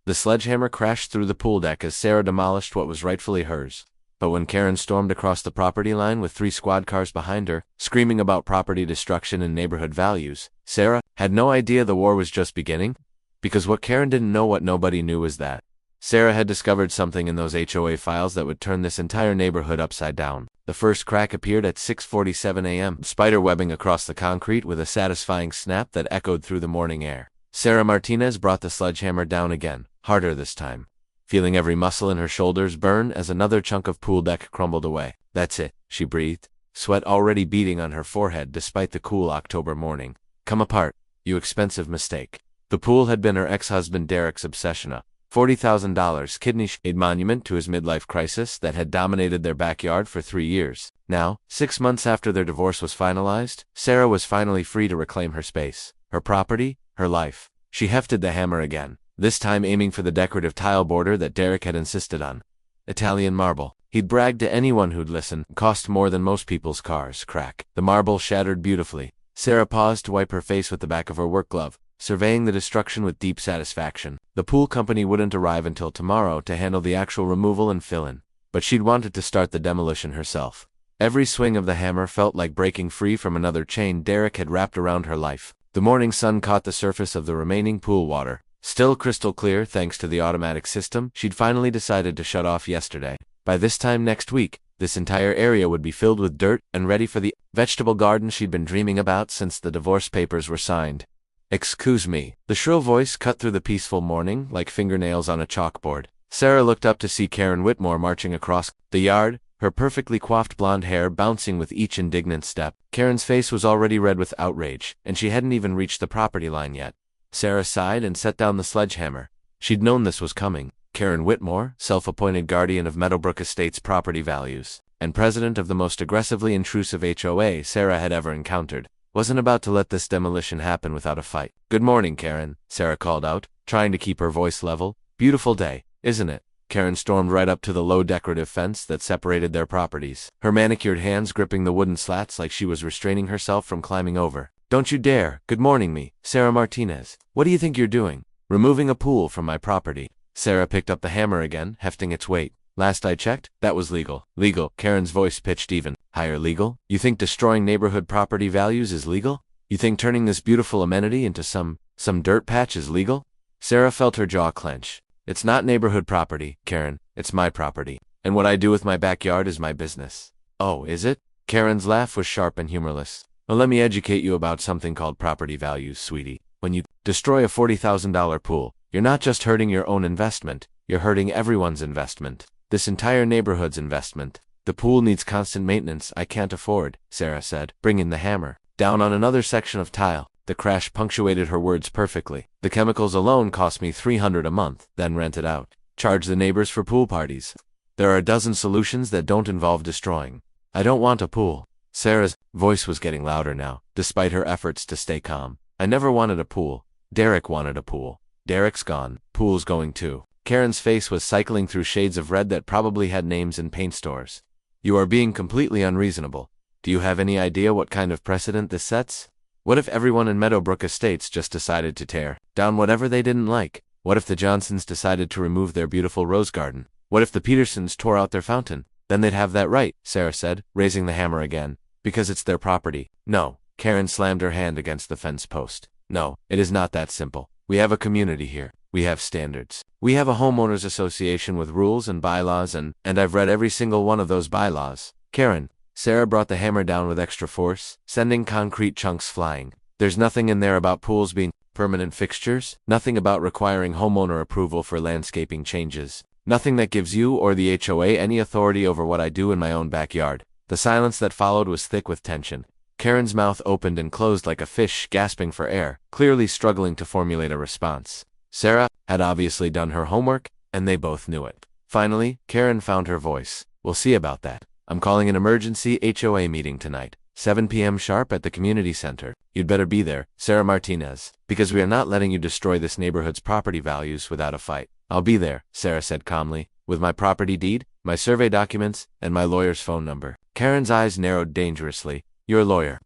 The sledgehammer crashed through the pool deck as Sarah demolished what was rightfully hers. But when Karen stormed across the property line with 3 squad cars behind her, screaming about property destruction and neighborhood values, Sarah had no idea the war was just beginning. Because what Karen didn't know, what nobody knew, was that Sarah had discovered something in those HOA files that would turn this entire neighborhood upside down. The first crack appeared at 6:47 a.m., spider-webbing across the concrete with a satisfying snap that echoed through the morning air. Sarah Martinez brought the sledgehammer down again, harder this time, feeling every muscle in her shoulders burn as another chunk of pool deck crumbled away. "That's it," she breathed, sweat already beading on her forehead despite the cool October morning. "Come apart, you expensive mistake." The pool had been her ex-husband Derek's obsession, a $40,000 kidney shade monument to his midlife crisis that had dominated their backyard for 3 years. Now, 6 months after their divorce was finalized, Sarah was finally free to reclaim her space, her property, her life. She hefted the hammer again, this time aiming for the decorative tile border that Derek had insisted on. Italian marble. He'd bragged to anyone who'd listen. Cost more than most people's cars. Crack. The marble shattered beautifully. Sarah paused to wipe her face with the back of her work glove, surveying the destruction with deep satisfaction. The pool company wouldn't arrive until tomorrow to handle the actual removal and fill-in, but she'd wanted to start the demolition herself. Every swing of the hammer felt like breaking free from another chain Derek had wrapped around her life. The morning sun caught the surface of the remaining pool water, still crystal clear thanks to the automatic system she'd finally decided to shut off yesterday. By this time next week, this entire area would be filled with dirt and ready for the vegetable garden she'd been dreaming about since the divorce papers were signed. "Excuse me." The shrill voice cut through the peaceful morning like fingernails on a chalkboard. Sarah looked up to see Karen Whitmore marching across the yard, her perfectly coiffed blonde hair bouncing with each indignant step. Karen's face was already red with outrage, and she hadn't even reached the property line yet. Sarah sighed and set down the sledgehammer. She'd known this was coming. Karen Whitmore, self-appointed guardian of Meadowbrook Estate's property values, and president of the most aggressively intrusive HOA Sarah had ever encountered, wasn't about to let this demolition happen without a fight. "Good morning, Karen," Sarah called out, trying to keep her voice level. "Beautiful day, isn't it?" Karen stormed right up to the low decorative fence that separated their properties, her manicured hands gripping the wooden slats like she was restraining herself from climbing over. "Don't you dare! Good morning, me, Sarah Martinez. What do you think you're doing? Removing a pool from my property." Sarah picked up the hammer again, hefting its weight. "Last I checked, that was legal." "Legal?" Karen's voice pitched even higher. "Legal? You think destroying neighborhood property values is legal? You think turning this beautiful amenity into some dirt patch is legal?" Sarah felt her jaw clench. "It's not neighborhood property, Karen. It's my property. And what I do with my backyard is my business." "Oh, is it?" Karen's laugh was sharp and humorless. "Well, let me educate you about something called property values, sweetie. When you destroy a $40,000 pool, you're not just hurting your own investment, you're hurting everyone's investment. This entire neighborhood's investment. The pool needs constant maintenance I can't afford," Sarah said, bringing the hammer down on another section of tile. The crash punctuated her words perfectly. "The chemicals alone cost me $300 a month, then rent it out. Charge the neighbors for pool parties. There are a dozen solutions that don't involve destroying. I don't want a pool." Sarah's voice was getting louder now, despite her efforts to stay calm. "I never wanted a pool. Derek wanted a pool. Derek's gone. Pool's going too." Karen's face was cycling through shades of red that probably had names in paint stores. "You are being completely unreasonable. Do you have any idea what kind of precedent this sets? What if everyone in Meadowbrook Estates just decided to tear down whatever they didn't like? What if the Johnsons decided to remove their beautiful rose garden? What if the Petersons tore out their fountain? Then they'd have that right," Sarah said, raising the hammer again. "Because it's their property." "No." Karen slammed her hand against the fence post. "No, it is not that simple. We have a community here. We have standards. We have a homeowners association with rules and bylaws and I've read every single one of those bylaws." "Karen." Sarah brought the hammer down with extra force, sending concrete chunks flying. "There's nothing in there about pools being permanent fixtures, nothing about requiring homeowner approval for landscaping changes, nothing that gives you or the HOA any authority over what I do in my own backyard." The silence that followed was thick with tension. Karen's mouth opened and closed like a fish gasping for air, clearly struggling to formulate a response. Sarah had obviously done her homework, and they both knew it. Finally, Karen found her voice. "We'll see about that. I'm calling an emergency HOA meeting tonight, 7 p.m. sharp at the community center. You'd better be there, Sarah Martinez, because we are not letting you destroy this neighborhood's property values without a fight." "I'll be there," Sarah said calmly, "with my property deed, my survey documents, and my lawyer's phone number." Karen's eyes narrowed dangerously. "You're a lawyer."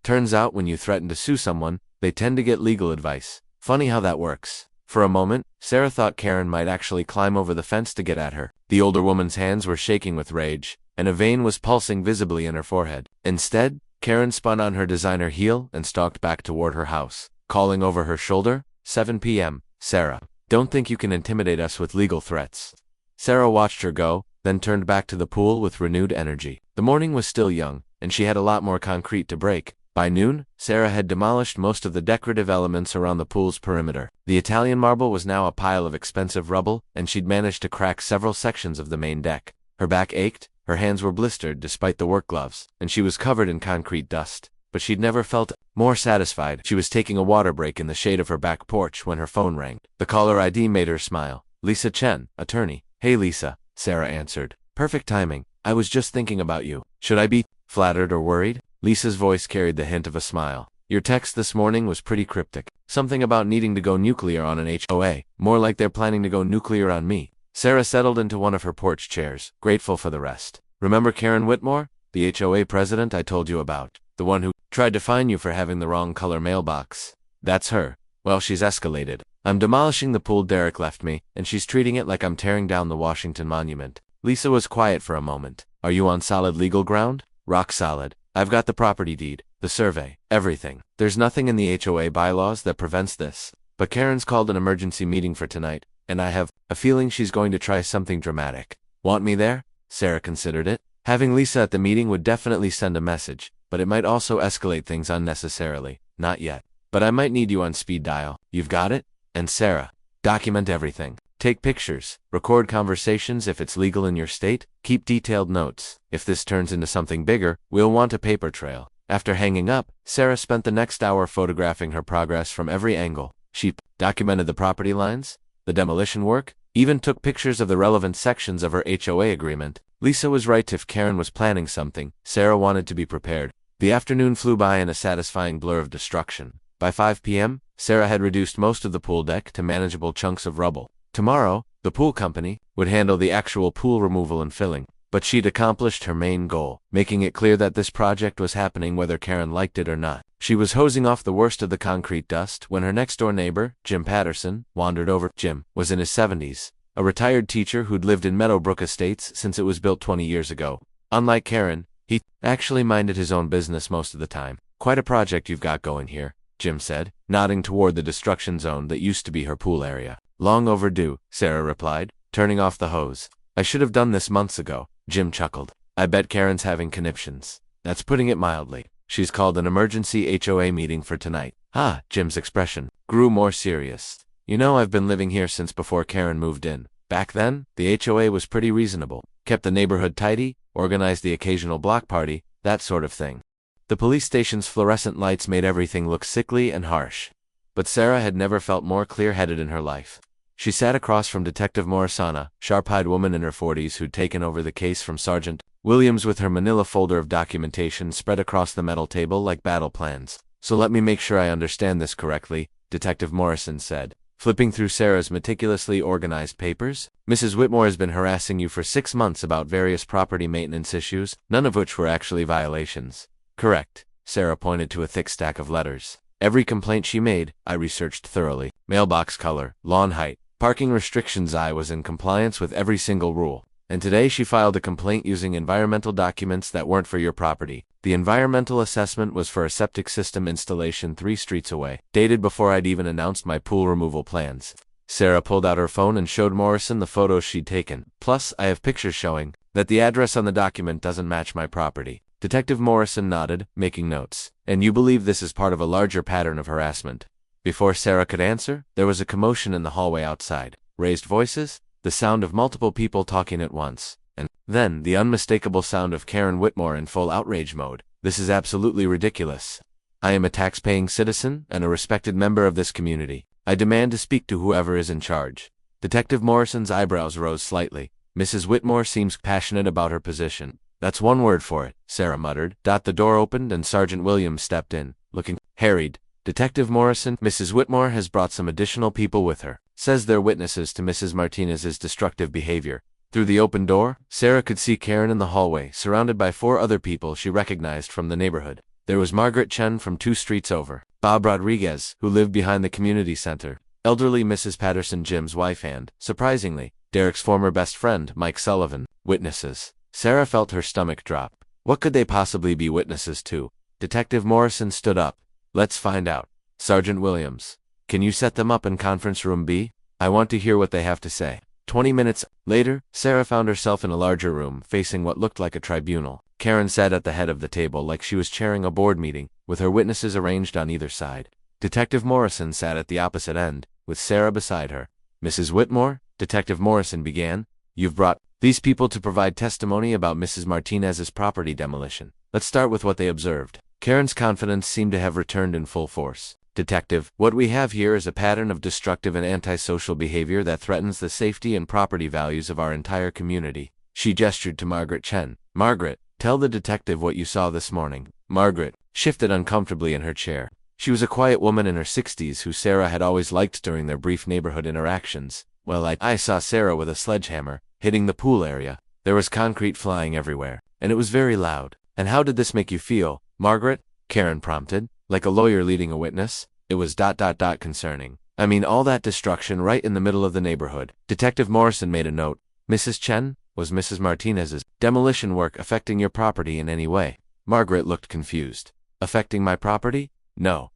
Turns out when you threaten to sue someone, they tend to get legal advice. Funny how that works. For a moment, Sarah thought Karen might actually climb over the fence to get at her. The older woman's hands were shaking with rage, and a vein was pulsing visibly in her forehead. Instead, Karen spun on her designer heel and stalked back toward her house, calling over her shoulder, 7 p.m., Sarah. Don't think you can intimidate us with legal threats. Sarah watched her go, then turned back to the pool with renewed energy. The morning was still young, and she had a lot more concrete to break. By noon, Sarah had demolished most of the decorative elements around the pool's perimeter. The Italian marble was now a pile of expensive rubble, and she'd managed to crack several sections of the main deck. Her back ached, her hands were blistered despite the work gloves, and she was covered in concrete dust. But she'd never felt more satisfied. She was taking a water break in the shade of her back porch when her phone rang. The caller ID made her smile. Lisa Chen, attorney. Hey Lisa, Sarah answered. Perfect timing. I was just thinking about you. Should I be flattered or worried? Lisa's voice carried the hint of a smile. Your text this morning was pretty cryptic. Something about needing to go nuclear on an HOA. More like they're planning to go nuclear on me. Sarah settled into one of her porch chairs, grateful for the rest. Remember Karen Whitmore, the HOA president I told you about? The one who tried to fine you for having the wrong color mailbox? That's her. Well, she's escalated. I'm demolishing the pool Derek left me, and she's treating it like I'm tearing down the Washington Monument. Lisa was quiet for a moment. Are you on solid legal ground? Rock solid. I've got the property deed, the survey, everything. There's nothing in the HOA bylaws that prevents this. But Karen's called an emergency meeting for tonight, and I have a feeling she's going to try something dramatic. Want me there? Sarah considered it. Having Lisa at the meeting would definitely send a message, but it might also escalate things unnecessarily. Not yet. But I might need you on speed dial. You've got it? And Sarah, document everything. Take pictures, record conversations if it's legal in your state, keep detailed notes. If this turns into something bigger, we'll want a paper trail. After hanging up, Sarah spent the next hour photographing her progress from every angle. She documented the property lines, the demolition work, even took pictures of the relevant sections of her HOA agreement. Lisa was right. If Karen was planning something, Sarah wanted to be prepared. The afternoon flew by in a satisfying blur of destruction. By 5 p.m., Sarah had reduced most of the pool deck to manageable chunks of rubble. Tomorrow, the pool company would handle the actual pool removal and filling. But she'd accomplished her main goal, making it clear that this project was happening whether Karen liked it or not. She was hosing off the worst of the concrete dust when her next-door neighbor, Jim Patterson, wandered over. Jim was in his 70s, a retired teacher who'd lived in Meadowbrook Estates since it was built 20 years ago. Unlike Karen, he actually minded his own business most of the time. Quite a project you've got going here, Jim said, nodding toward the destruction zone that used to be her pool area. Long overdue, Sarah replied, turning off the hose. I should have done this months ago, Jim chuckled. I bet Karen's having conniptions. That's putting it mildly. She's called an emergency HOA meeting for tonight. Ah, Jim's expression grew more serious. You know, I've been living here since before Karen moved in. Back then, the HOA was pretty reasonable. Kept the neighborhood tidy, organized the occasional block party, that sort of thing. The police station's fluorescent lights made everything look sickly and harsh. But Sarah had never felt more clear-headed in her life. She sat across from Detective Morrison, a sharp-eyed woman in her 40s who'd taken over the case from Sergeant Williams, with her manila folder of documentation spread across the metal table like battle plans. So let me make sure I understand this correctly, Detective Morrison said, flipping through Sarah's meticulously organized papers. Mrs. Whitmore has been harassing you for 6 months about various property maintenance issues, none of which were actually violations. Correct. Sarah pointed to a thick stack of letters. Every complaint she made, I researched thoroughly. Mailbox color, lawn height, parking restrictions. I was in compliance with every single rule. And today she filed a complaint using environmental documents that weren't for your property. The environmental assessment was for a septic system installation 3 streets away, dated before I'd even announced my pool removal plans. Sarah pulled out her phone and showed Morrison the photos she'd taken. Plus, I have pictures showing that the address on the document doesn't match my property. Detective Morrison nodded, making notes. And you believe this is part of a larger pattern of harassment? Before Sarah could answer, there was a commotion in the hallway outside. Raised voices, the sound of multiple people talking at once, and then the unmistakable sound of Karen Whitmore in full outrage mode. This is absolutely ridiculous. I am a tax-paying citizen and a respected member of this community. I demand to speak to whoever is in charge. Detective Morrison's eyebrows rose slightly. Mrs. Whitmore seems passionate about her position. That's one word for it, Sarah muttered. The door opened and Sergeant Williams stepped in, looking harried. Detective Morrison, Mrs. Whitmore has brought some additional people with her. Says they're witnesses to Mrs. Martinez's destructive behavior. Through the open door, Sarah could see Karen in the hallway, surrounded by 4 other people she recognized from the neighborhood. There was Margaret Chen from 2 streets over, Bob Rodriguez, who lived behind the community center, elderly Mrs. Patterson, Jim's wife, and, surprisingly, Derek's former best friend, Mike Sullivan, witnesses. Sarah felt her stomach drop. What could they possibly be witnesses to? Detective Morrison stood up. Let's find out. Sergeant Williams, can you set them up in conference room B? I want to hear what they have to say. 20 minutes later, Sarah found herself in a larger room, facing what looked like a tribunal. Karen sat at the head of the table like she was chairing a board meeting, with her witnesses arranged on either side. Detective Morrison sat at the opposite end, with Sarah beside her. Mrs. Whitmore, Detective Morrison began, you've brought these people to provide testimony about Mrs. Martinez's property demolition. Let's start with what they observed. Karen's confidence seemed to have returned in full force. Detective, what we have here is a pattern of destructive and antisocial behavior that threatens the safety and property values of our entire community. She gestured to Margaret Chen. Margaret, tell the detective what you saw this morning. Margaret shifted uncomfortably in her chair. She was a quiet woman in her 60s who Sarah had always liked during their brief neighborhood interactions. Well, I saw Sarah with a sledgehammer, hitting the pool area. There was concrete flying everywhere, and it was very loud. And how did this make you feel, Margaret? Karen prompted. Like a lawyer leading a witness. It was ... concerning. I mean, all that destruction right in the middle of the neighborhood. Detective Morrison made a note. Mrs. Chen, was Mrs. Martinez's demolition work affecting your property in any way? Margaret looked confused. Affecting my property? No,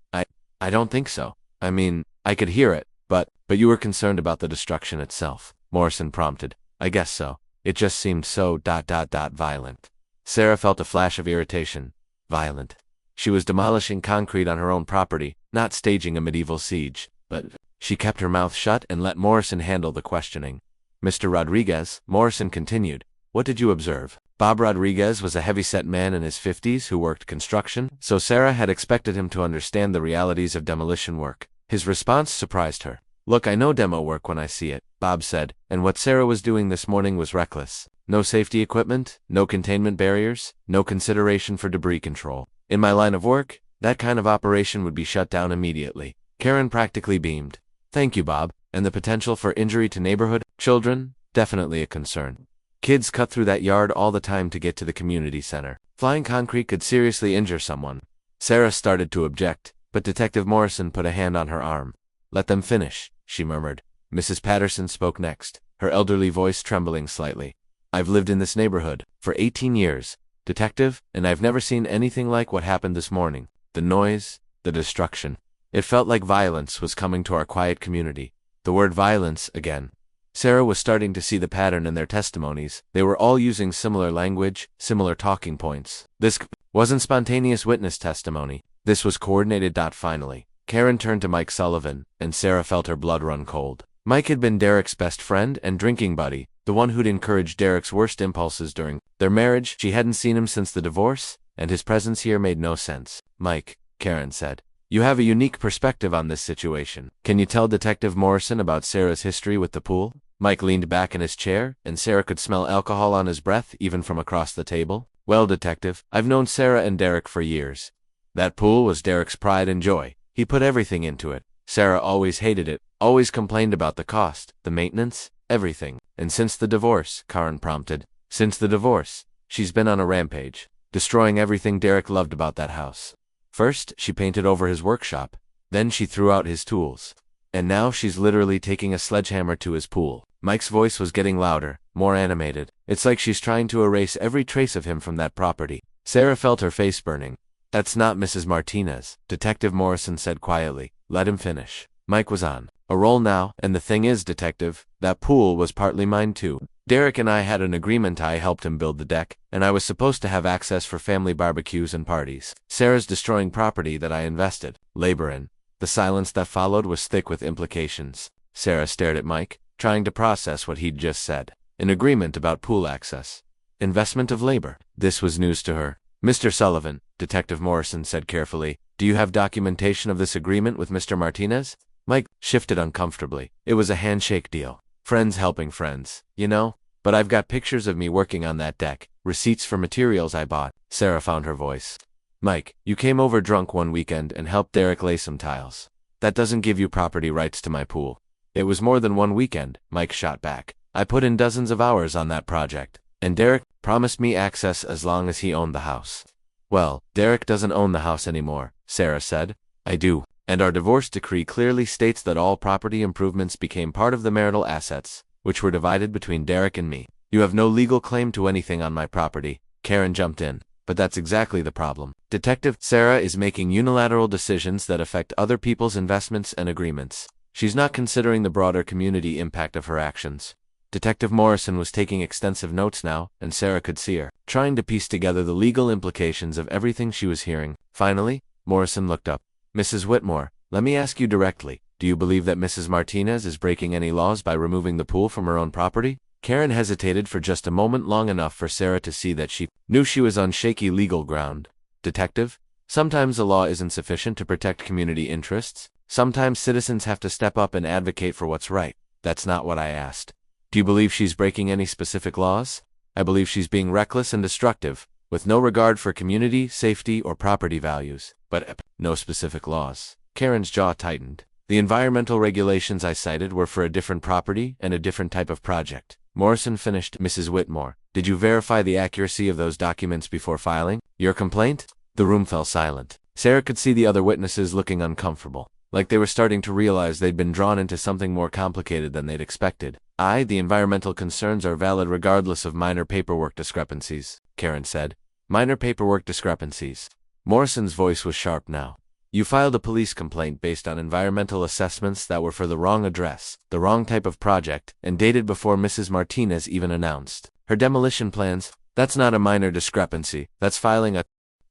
I don't think so. I mean, I could hear it, but you were concerned about the destruction itself, Morrison prompted. I guess so. It just seemed so ... violent. Sarah felt a flash of irritation. Violent. She was demolishing concrete on her own property, not staging a medieval siege, but she kept her mouth shut and let Morrison handle the questioning. Mr. Rodriguez, Morrison continued, what did you observe? Bob Rodriguez was a heavy-set man in his 50s who worked construction, so Sarah had expected him to understand the realities of demolition work. His response surprised her. Look, I know demo work when I see it, Bob said, and what Sarah was doing this morning was reckless. No safety equipment, no containment barriers, no consideration for debris control. In my line of work, that kind of operation would be shut down immediately. Karen practically beamed. Thank you, Bob. And the potential for injury to neighborhood children? Definitely a concern. Kids cut through that yard all the time to get to the community center. Flying concrete could seriously injure someone. Sarah started to object, but Detective Morrison put a hand on her arm. Let them finish, she murmured. Mrs. Patterson spoke next, her elderly voice trembling slightly. I've lived in this neighborhood for 18 years, Detective, and I've never seen anything like what happened this morning. The noise, the destruction. It felt like violence was coming to our quiet community. The word violence again. Sarah was starting to see the pattern in their testimonies. They were all using similar language, similar talking points. This wasn't spontaneous witness testimony. This was coordinated. Finally, Karen turned to Mike Sullivan, and Sarah felt her blood run cold. Mike had been Derek's best friend and drinking buddy, the one who'd encouraged Derek's worst impulses during their marriage. She hadn't seen him since the divorce, and his presence here made no sense. Mike, Karen said, you have a unique perspective on this situation. Can you tell Detective Morrison about Sarah's history with the pool? Mike leaned back in his chair, and Sarah could smell alcohol on his breath even from across the table. Well, Detective, I've known Sarah and Derek for years. That pool was Derek's pride and joy. He put everything into it. Sarah always hated it, always complained about the cost, the maintenance, everything. And since the divorce, Karen prompted, since the divorce, she's been on a rampage, destroying everything Derek loved about that house. First, she painted over his workshop. Then she threw out his tools. And now she's literally taking a sledgehammer to his pool. Mike's voice was getting louder, more animated. It's like she's trying to erase every trace of him from that property. Sarah felt her face burning. That's not Mrs. Martinez, Detective Morrison said quietly. Let him finish. Mike was on a roll now, and the thing is, Detective, that pool was partly mine too. Derek and I had an agreement. I helped him build the deck, and I was supposed to have access for family barbecues and parties. Sarah's destroying property that I invested labor in. The silence that followed was thick with implications. Sarah stared at Mike, trying to process what he'd just said. An agreement about pool access. Investment of labor. This was news to her. Mr. Sullivan, Detective Morrison said carefully, do you have documentation of this agreement with Mr. Martinez? Mike shifted uncomfortably. It was a handshake deal. Friends helping friends, you know? But I've got pictures of me working on that deck, receipts for materials I bought. Sarah found her voice. Mike, you came over drunk one weekend and helped Derek lay some tiles. That doesn't give you property rights to my pool. It was more than one weekend, Mike shot back. I put in dozens of hours on that project. And Derek promised me access as long as he owned the house. Well, Derek doesn't own the house anymore, Sarah said. I do. And our divorce decree clearly states that all property improvements became part of the marital assets, which were divided between Derek and me. You have no legal claim to anything on my property, Karen jumped in. But that's exactly the problem. Detective Sarah is making unilateral decisions that affect other people's investments and agreements. She's not considering the broader community impact of her actions. Detective Morrison was taking extensive notes now, and Sarah could see her, trying to piece together the legal implications of everything she was hearing. Finally, Morrison looked up. Mrs. Whitmore, let me ask you directly, do you believe that Mrs. Martinez is breaking any laws by removing the pool from her own property? Karen hesitated for just a moment, long enough for Sarah to see that she knew she was on shaky legal ground. Detective, sometimes the law isn't sufficient to protect community interests. Sometimes citizens have to step up and advocate for what's right. That's not what I asked. Do you believe she's breaking any specific laws? I believe she's being reckless and destructive, with no regard for community, safety, or property values. But no specific laws. Karen's jaw tightened. The environmental regulations I cited were for a different property and a different type of project. Morrison finished. Mrs. Whitmore, did you verify the accuracy of those documents before filing your complaint? The room fell silent. Sarah could see the other witnesses looking uncomfortable, like they were starting to realize they'd been drawn into something more complicated than they'd expected. The environmental concerns are valid regardless of minor paperwork discrepancies, Karen said. Minor paperwork discrepancies. Morrison's voice was sharp now. You filed a police complaint based on environmental assessments that were for the wrong address, the wrong type of project, and dated before Mrs. Martinez even announced her demolition plans. That's not a minor discrepancy, that's filing a...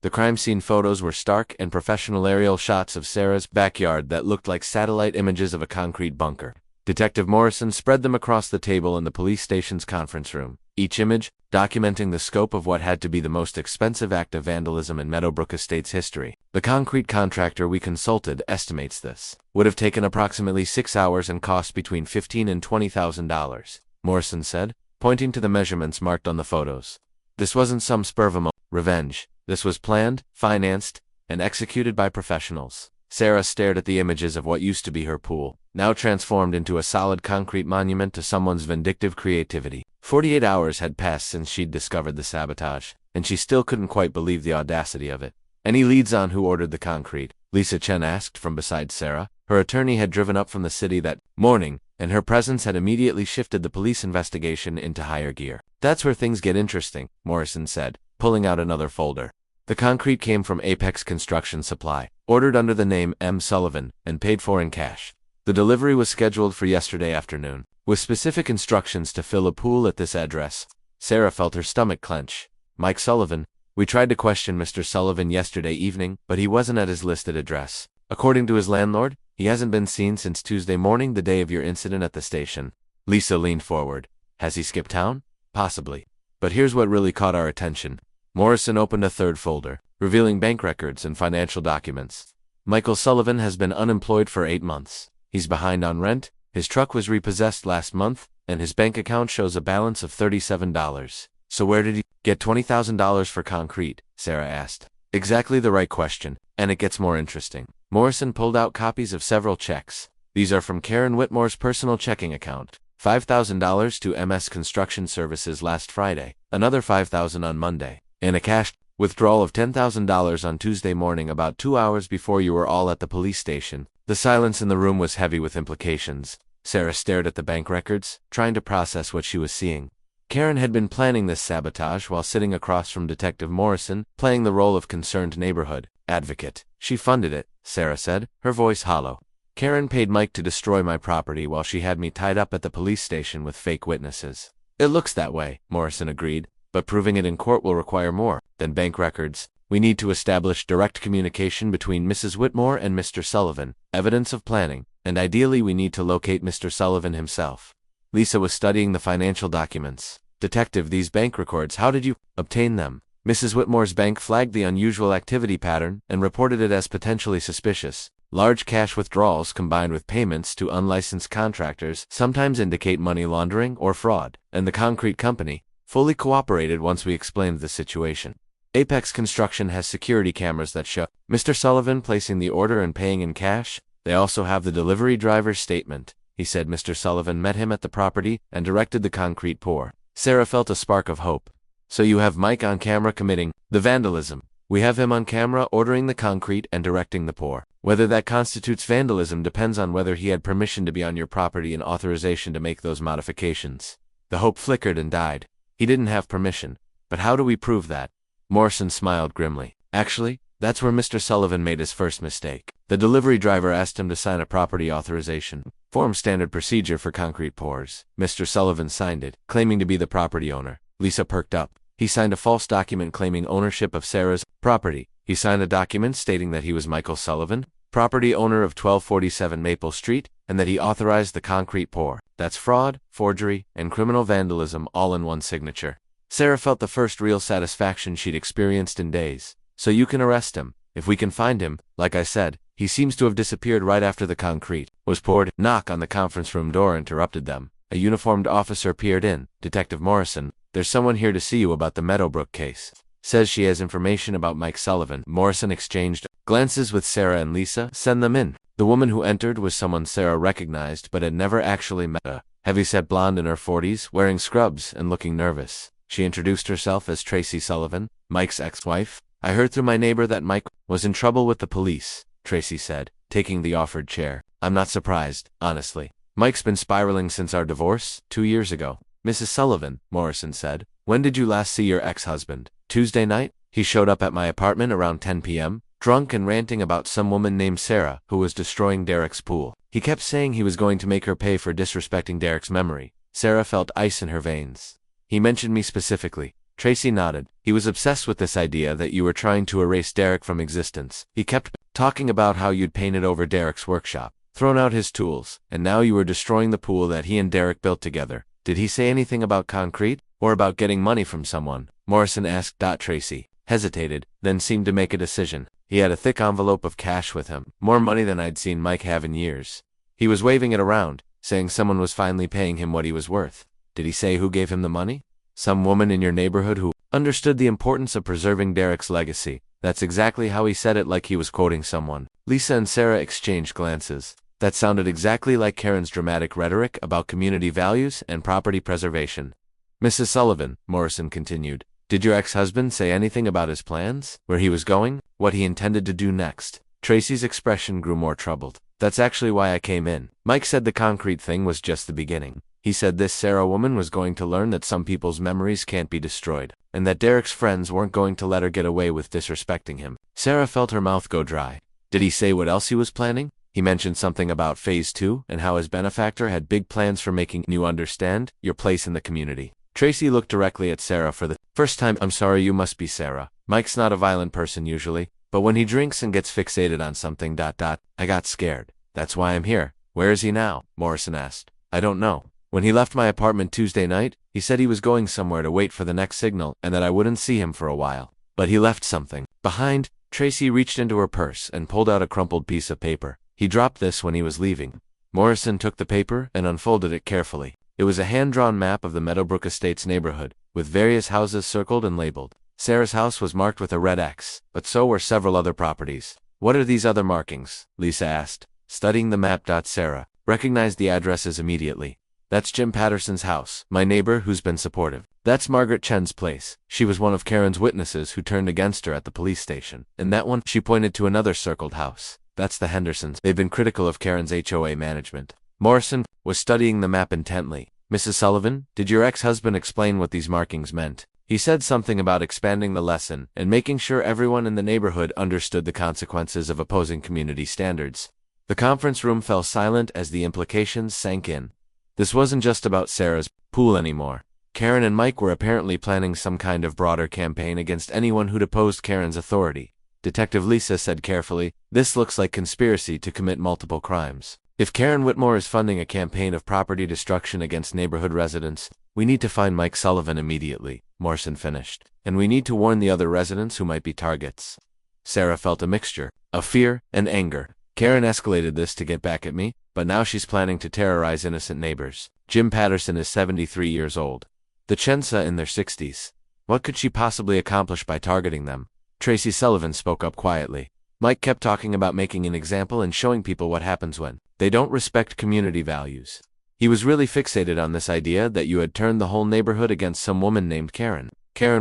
The crime scene photos were stark and professional aerial shots of Sarah's backyard that looked like satellite images of a concrete bunker. Detective Morrison spread them across the table in the police station's conference room, each image documenting the scope of what had to be the most expensive act of vandalism in Meadowbrook Estates history. The concrete contractor we consulted estimates this would have taken approximately 6 hours and cost between $15,000 and $20,000, Morrison said, pointing to the measurements marked on the photos. This wasn't some spur of a moment revenge. This was planned, financed, and executed by professionals. Sarah stared at the images of what used to be her pool, now transformed into a solid concrete monument to someone's vindictive creativity. 48 hours had passed since she'd discovered the sabotage, and she still couldn't quite believe the audacity of it. Any leads on who ordered the concrete? Lisa Chen asked from beside Sarah. Her attorney had driven up from the city that morning, and her presence had immediately shifted the police investigation into higher gear. That's where things get interesting, Morrison said, pulling out another folder. The concrete came from Apex Construction Supply, ordered under the name M. Sullivan, and paid for in cash. The delivery was scheduled for yesterday afternoon, with specific instructions to fill a pool at this address. Sarah felt her stomach clench. Mike Sullivan. We tried to question Mr. Sullivan yesterday evening, but he wasn't at his listed address. According to his landlord, he hasn't been seen since Tuesday morning, the day of your incident at the station. Lisa leaned forward. Has he skipped town? Possibly. But here's what really caught our attention. Morrison opened a third folder, revealing bank records and financial documents. Michael Sullivan has been unemployed for 8 months. He's behind on rent, his truck was repossessed last month, and his bank account shows a balance of $37. So where did he get $20,000 for concrete? Sarah asked. Exactly the right question, and it gets more interesting. Morrison pulled out copies of several checks. These are from Karen Whitmore's personal checking account. $5,000 to MS Construction Services last Friday, another $5,000 on Monday, and a cash withdrawal of $10,000 on Tuesday morning, about 2 hours before you were all at the police station. The silence in the room was heavy with implications. Sarah stared at the bank records, trying to process what she was seeing. Karen had been planning this sabotage while sitting across from Detective Morrison, playing the role of concerned neighborhood advocate. She funded it, Sarah said, her voice hollow. Karen paid Mike to destroy my property while she had me tied up at the police station with fake witnesses. It looks that way, Morrison agreed, but proving it in court will require more than bank records. We need to establish direct communication between Mrs. Whitmore and Mr. Sullivan, evidence of planning, and ideally we need to locate Mr. Sullivan himself. Lisa was studying the financial documents. Detective, these bank records, how did you obtain them? Mrs. Whitmore's bank flagged the unusual activity pattern and reported it as potentially suspicious. Large cash withdrawals combined with payments to unlicensed contractors sometimes indicate money laundering or fraud, and the concrete company fully cooperated once we explained the situation. Apex Construction has security cameras that show Mr. Sullivan placing the order and paying in cash. They also have the delivery driver's statement. He said Mr. Sullivan met him at the property and directed the concrete pour. Sarah felt a spark of hope. So you have Mike on camera committing the vandalism. We have him on camera ordering the concrete and directing the pour. Whether that constitutes vandalism depends on whether he had permission to be on your property and authorization to make those modifications. The hope flickered and died. He didn't have permission. But how do we prove that? Morrison smiled grimly. Actually, that's where Mr. Sullivan made his first mistake. The delivery driver asked him to sign a property authorization form, standard procedure for concrete pours. Mr. Sullivan signed it, claiming to be the property owner. Lisa perked up. He signed a false document claiming ownership of Sarah's property. He signed a document stating that he was Michael Sullivan, property owner of 1247 Maple Street, and that he authorized the concrete pour. That's fraud, forgery, and criminal vandalism all in one signature. Sarah felt the first real satisfaction she'd experienced in days. So you can arrest him. If we can find him, like I said, he seems to have disappeared right after the concrete was poured. Knock on the conference room door interrupted them. A uniformed officer peered in. Detective Morrison, there's someone here to see you about the Meadowbrook case. Says she has information about Mike Sullivan. Morrison exchanged glances with Sarah and Lisa. Send them in. The woman who entered was someone Sarah recognized but had never actually met. A heavyset blonde in her 40s, wearing scrubs and looking nervous. She introduced herself as Tracy Sullivan, Mike's ex-wife. I heard through my neighbor that Mike was in trouble with the police, Tracy said, taking the offered chair. I'm not surprised, honestly. Mike's been spiraling since our divorce, 2 years ago. Mrs. Sullivan, Morrison said, when did you last see your ex-husband? Tuesday night? He showed up at my apartment around 10 p.m., drunk and ranting about some woman named Sarah who was destroying Derek's pool. He kept saying he was going to make her pay for disrespecting Derek's memory. Sarah felt ice in her veins. He mentioned me specifically. Tracy nodded. He was obsessed with this idea that you were trying to erase Derek from existence. He kept talking about how you'd painted over Derek's workshop, thrown out his tools, and now you were destroying the pool that he and Derek built together. Did he say anything about concrete, or about getting money from someone? Morrison asked. Tracy hesitated, then seemed to make a decision. He had a thick envelope of cash with him, more money than I'd seen Mike have in years. He was waving it around, saying someone was finally paying him what he was worth. Did he say who gave him the money? Some woman in your neighborhood who understood the importance of preserving Derek's legacy. That's exactly how he said it, like he was quoting someone. Lisa and Sarah exchanged glances. That sounded exactly like Karen's dramatic rhetoric about community values and property preservation. Mrs. Sullivan, Morrison continued, did your ex-husband say anything about his plans, where he was going, what he intended to do next? Tracy's expression grew more troubled. That's actually why I came in. Mike said the concrete thing was just the beginning. He said this Sarah woman was going to learn that some people's memories can't be destroyed, and that Derek's friends weren't going to let her get away with disrespecting him. Sarah felt her mouth go dry. Did he say what else he was planning? He mentioned something about Phase 2 and how his benefactor had big plans for making you understand your place in the community. Tracy looked directly at Sarah for the first time. I'm sorry, you must be Sarah. Mike's not a violent person usually, but when he drinks and gets fixated on something, I got scared. That's why I'm here. Where is he now? Morrison asked. I don't know. When he left my apartment Tuesday night, he said he was going somewhere to wait for the next signal and that I wouldn't see him for a while. But he left something behind. Tracy reached into her purse and pulled out a crumpled piece of paper. He dropped this when he was leaving. Morrison took the paper and unfolded it carefully. It was a hand-drawn map of the Meadowbrook Estates neighborhood, with various houses circled and labeled. Sarah's house was marked with a red X, but so were several other properties. What are these other markings? Lisa asked. Studying the map. Sarah recognized the addresses immediately. That's Jim Patterson's house, my neighbor who's been supportive. That's Margaret Chen's place. She was one of Karen's witnesses who turned against her at the police station. And that one, she pointed to another circled house. That's the Hendersons. They've been critical of Karen's HOA management. Morrison was studying the map intently. Mrs. Sullivan, did your ex-husband explain what these markings meant? He said something about expanding the lesson and making sure everyone in the neighborhood understood the consequences of opposing community standards. The conference room fell silent as the implications sank in. This wasn't just about Sarah's pool anymore. Karen and Mike were apparently planning some kind of broader campaign against anyone who'd opposed Karen's authority. Detective Lisa said carefully, this looks like conspiracy to commit multiple crimes. If Karen Whitmore is funding a campaign of property destruction against neighborhood residents, we need to find Mike Sullivan immediately, Morrison finished. And we need to warn the other residents who might be targets. Sarah felt a mixture of fear and anger. Karen escalated this to get back at me, but now she's planning to terrorize innocent neighbors. Jim Patterson is 73 years old. The Chensa in their 60s. What could she possibly accomplish by targeting them? Tracy Sullivan spoke up quietly. Mike kept talking about making an example and showing people what happens when they don't respect community values. He was really fixated on this idea that you had turned the whole neighborhood against some woman named Karen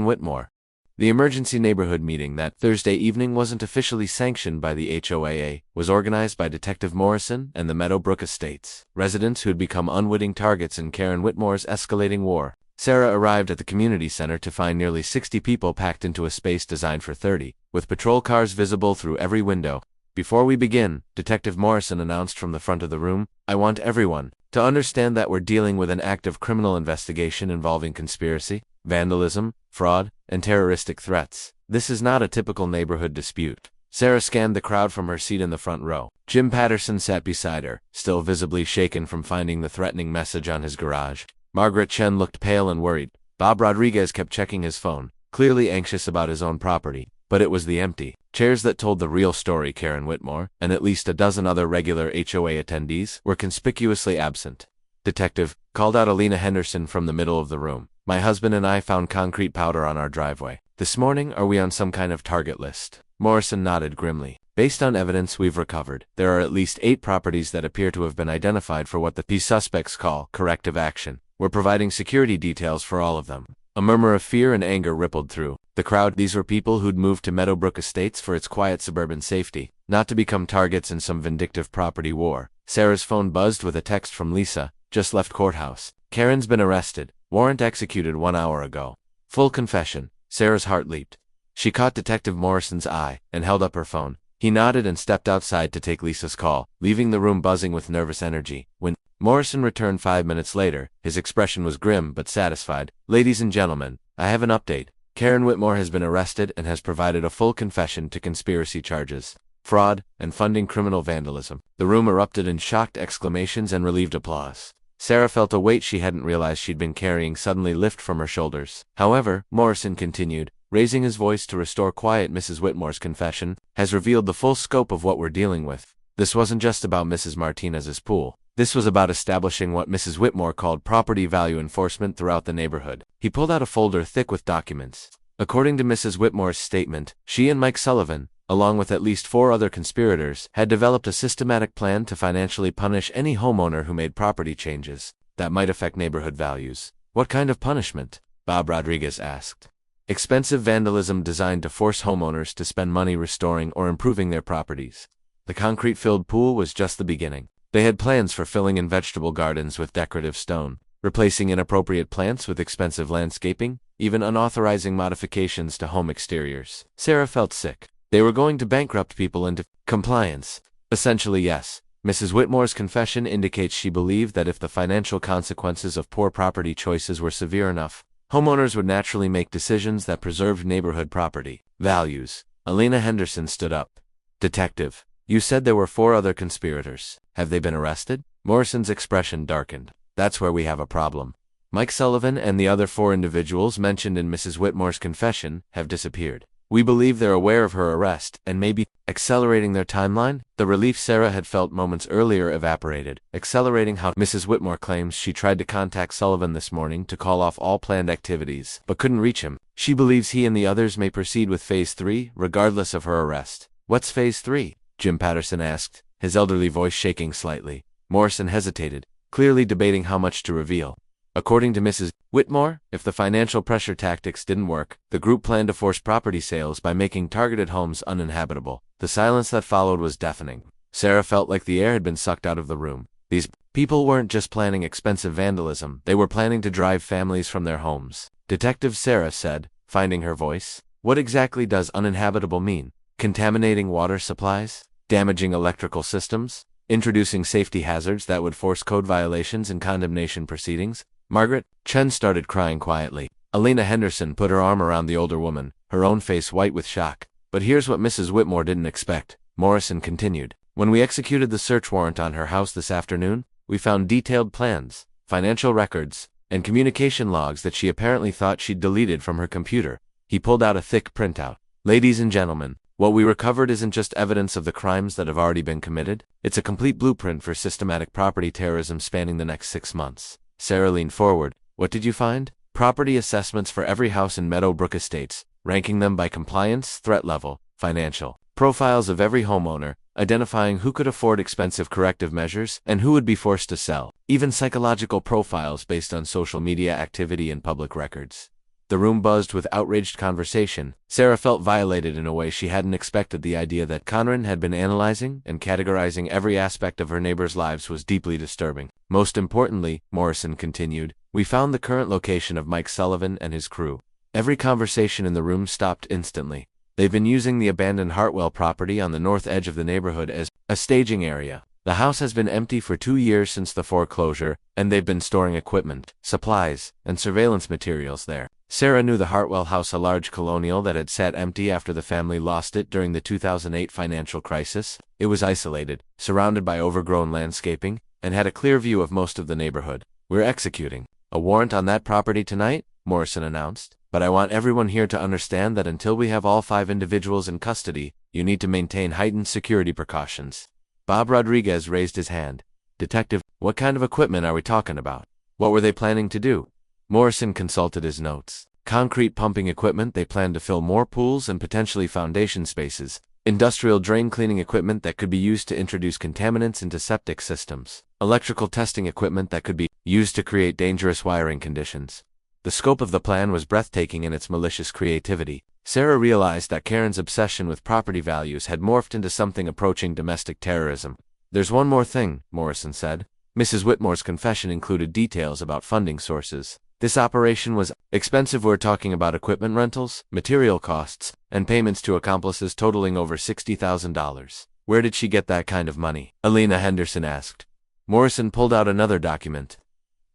Whitmore. The emergency neighborhood meeting that Thursday evening wasn't officially sanctioned by the HOA, was organized by Detective Morrison and the Meadowbrook Estates residents who had become unwitting targets in Karen Whitmore's escalating war. Sarah arrived at the community center to find nearly 60 people packed into a space designed for 30, with patrol cars visible through every window. Before we begin, Detective Morrison announced from the front of the room, I want everyone to understand that we're dealing with an active criminal investigation involving conspiracy, vandalism, fraud, and terroristic threats. This is not a typical neighborhood dispute. Sarah scanned the crowd from her seat in the front row. Jim Patterson sat beside her, still visibly shaken from finding the threatening message on his garage. Margaret Chen looked pale and worried. Bob Rodriguez kept checking his phone, clearly anxious about his own property. But it was the empty chairs that told the real story. Karen Whitmore, and at least a dozen other regular HOA attendees, were conspicuously absent. Detective called out Alina Henderson from the middle of the room. My husband and I found concrete powder on our driveway. This morning, are we on some kind of target list? Morrison nodded grimly. Based on evidence we've recovered, there are at least 8 properties that appear to have been identified for what the suspects call corrective action. We're providing security details for all of them. A murmur of fear and anger rippled through the crowd. These were people who'd moved to Meadowbrook Estates for its quiet suburban safety, not to become targets in some vindictive property war. Sarah's phone buzzed with a text from Lisa, just left courthouse. Karen's been arrested. Warrant executed 1 hour ago. Full confession. Sarah's heart leaped. She caught Detective Morrison's eye and held up her phone. He nodded and stepped outside to take Lisa's call, leaving the room buzzing with nervous energy. When Morrison returned 5 minutes later, his expression was grim but satisfied. Ladies and gentlemen, I have an update. Karen Whitmore has been arrested and has provided a full confession to conspiracy charges, fraud, and funding criminal vandalism. The room erupted in shocked exclamations and relieved applause. Sarah felt a weight she hadn't realized she'd been carrying suddenly lift from her shoulders. However, Morrison continued, raising his voice to restore quiet. Mrs. Whitmore's confession has revealed the full scope of what we're dealing with. This wasn't just about Mrs. Martinez's pool. This was about establishing what Mrs. Whitmore called property value enforcement throughout the neighborhood. He pulled out a folder thick with documents. According to Mrs. Whitmore's statement, she and Mike Sullivan, along with at least 4 other conspirators, had developed a systematic plan to financially punish any homeowner who made property changes that might affect neighborhood values. What kind of punishment? Bob Rodriguez asked. Expensive vandalism designed to force homeowners to spend money restoring or improving their properties. The concrete-filled pool was just the beginning. They had plans for filling in vegetable gardens with decorative stone, replacing inappropriate plants with expensive landscaping, even unauthorizing modifications to home exteriors. Sarah felt sick. They were going to bankrupt people into compliance. Essentially, yes. Mrs. Whitmore's confession indicates she believed that if the financial consequences of poor property choices were severe enough, homeowners would naturally make decisions that preserved neighborhood property values. Alina Henderson stood up. Detective, you said there were 4 other conspirators. Have they been arrested? Morrison's expression darkened. That's where we have a problem. Mike Sullivan and the other 4 individuals mentioned in Mrs. Whitmore's confession have disappeared. We believe they're aware of her arrest and may be accelerating their timeline. The relief Sarah had felt moments earlier evaporated, accelerating how Mrs. Whitmore claims she tried to contact Sullivan this morning to call off all planned activities, but couldn't reach him. She believes he and the others may proceed with Phase 3, regardless of her arrest. What's Phase 3? Jim Patterson asked, his elderly voice shaking slightly. Morrison hesitated, clearly debating how much to reveal. According to Mrs. Whitmore, if the financial pressure tactics didn't work, the group planned to force property sales by making targeted homes uninhabitable. The silence that followed was deafening. Sarah felt like the air had been sucked out of the room. These people weren't just planning expensive vandalism, they were planning to drive families from their homes. Detective Sarah said, finding her voice. What exactly does uninhabitable mean? Contaminating water supplies? Damaging electrical systems? Introducing safety hazards that would force code violations and condemnation proceedings? Margaret Chen started crying quietly. Alina Henderson put her arm around the older woman, her own face white with shock. But here's what Mrs. Whitmore didn't expect. Morrison continued. When we executed the search warrant on her house this afternoon, we found detailed plans, financial records, and communication logs that she apparently thought she'd deleted from her computer. He pulled out a thick printout. Ladies and gentlemen, what we recovered isn't just evidence of the crimes that have already been committed, it's a complete blueprint for systematic property terrorism spanning the next 6 months. Sarah leaned forward. What did you find? Property assessments for every house in Meadowbrook Estates, ranking them by compliance, threat level, financial. Profiles of every homeowner, identifying who could afford expensive corrective measures and who would be forced to sell. Even psychological profiles based on social media activity and public records. The room buzzed with outraged conversation. Sarah felt violated in a way she hadn't expected. The idea that Conran had been analyzing and categorizing every aspect of her neighbors' lives was deeply disturbing. Most importantly, Morrison continued, we found the current location of Mike Sullivan and his crew. Every conversation in the room stopped instantly. They've been using the abandoned Hartwell property on the north edge of the neighborhood as a staging area. The house has been empty for 2 years since the foreclosure, and they've been storing equipment, supplies, and surveillance materials there. Sarah knew the Hartwell house, a large colonial that had sat empty after the family lost it during the 2008 financial crisis. It was isolated, surrounded by overgrown landscaping, and had a clear view of most of the neighborhood. We're executing a warrant on that property tonight, Morrison announced. But I want everyone here to understand that until we have all 5 individuals in custody, you need to maintain heightened security precautions. Bob Rodriguez raised his hand. Detective, what kind of equipment are we talking about? What were they planning to do? Morrison consulted his notes. Concrete pumping equipment. They planned to fill more pools and potentially foundation spaces. Industrial drain cleaning equipment that could be used to introduce contaminants into septic systems. Electrical testing equipment that could be used to create dangerous wiring conditions. The scope of the plan was breathtaking in its malicious creativity. Sarah realized that Karen's obsession with property values had morphed into something approaching domestic terrorism. There's one more thing, Morrison said. Mrs. Whitmore's confession included details about funding sources. This operation was expensive. We're talking about equipment rentals, material costs, and payments to accomplices totaling over $60,000. Where did she get that kind of money? Alina Henderson asked. Morrison pulled out another document.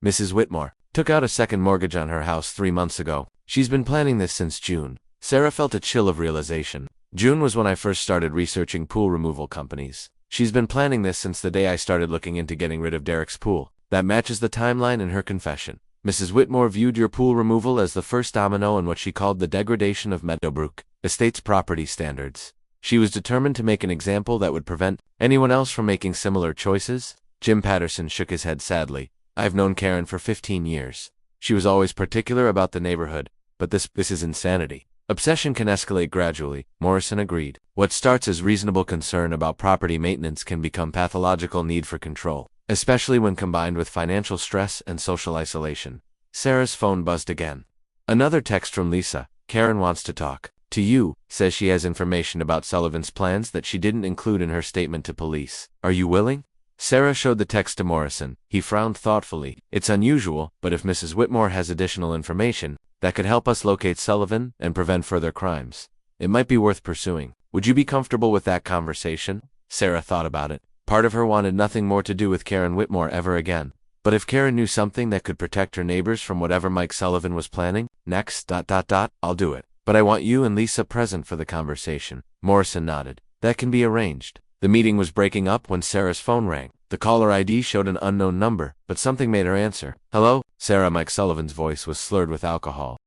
Mrs. Whitmore took out a second mortgage on her house 3 months ago. She's been planning this since June. Sarah felt a chill of realization. June was when I first started researching pool removal companies. She's been planning this since the day I started looking into getting rid of Derek's pool. That matches the timeline in her confession. Mrs. Whitmore viewed your pool removal as the first domino in what she called the degradation of Meadowbrook Estate's property standards. She was determined to make an example that would prevent anyone else from making similar choices. Jim Patterson shook his head sadly. I've known Karen for 15 years. She was always particular about the neighborhood, but this is insanity. Obsession can escalate gradually, Morrison agreed. What starts as reasonable concern about property maintenance can become pathological need for control, especially when combined with financial stress and social isolation. Sarah's phone buzzed again. Another text from Lisa. Karen wants to talk to you, says she has information about Sullivan's plans that she didn't include in her statement to police. Are you willing? Sarah showed the text to Morrison. He frowned thoughtfully. It's unusual, but if Mrs. Whitmore has additional information that could help us locate Sullivan and prevent further crimes, it might be worth pursuing. Would you be comfortable with that conversation? Sarah thought about it. Part of her wanted nothing more to do with Karen Whitmore ever again. But if Karen knew something that could protect her neighbors from whatever Mike Sullivan was planning, next, I'll do it. But I want you and Lisa present for the conversation. Morrison nodded. That can be arranged. The meeting was breaking up when Sarah's phone rang. The caller ID showed an unknown number, but something made her answer. Hello? Sarah. Mike Sullivan's voice was slurred with alcohol.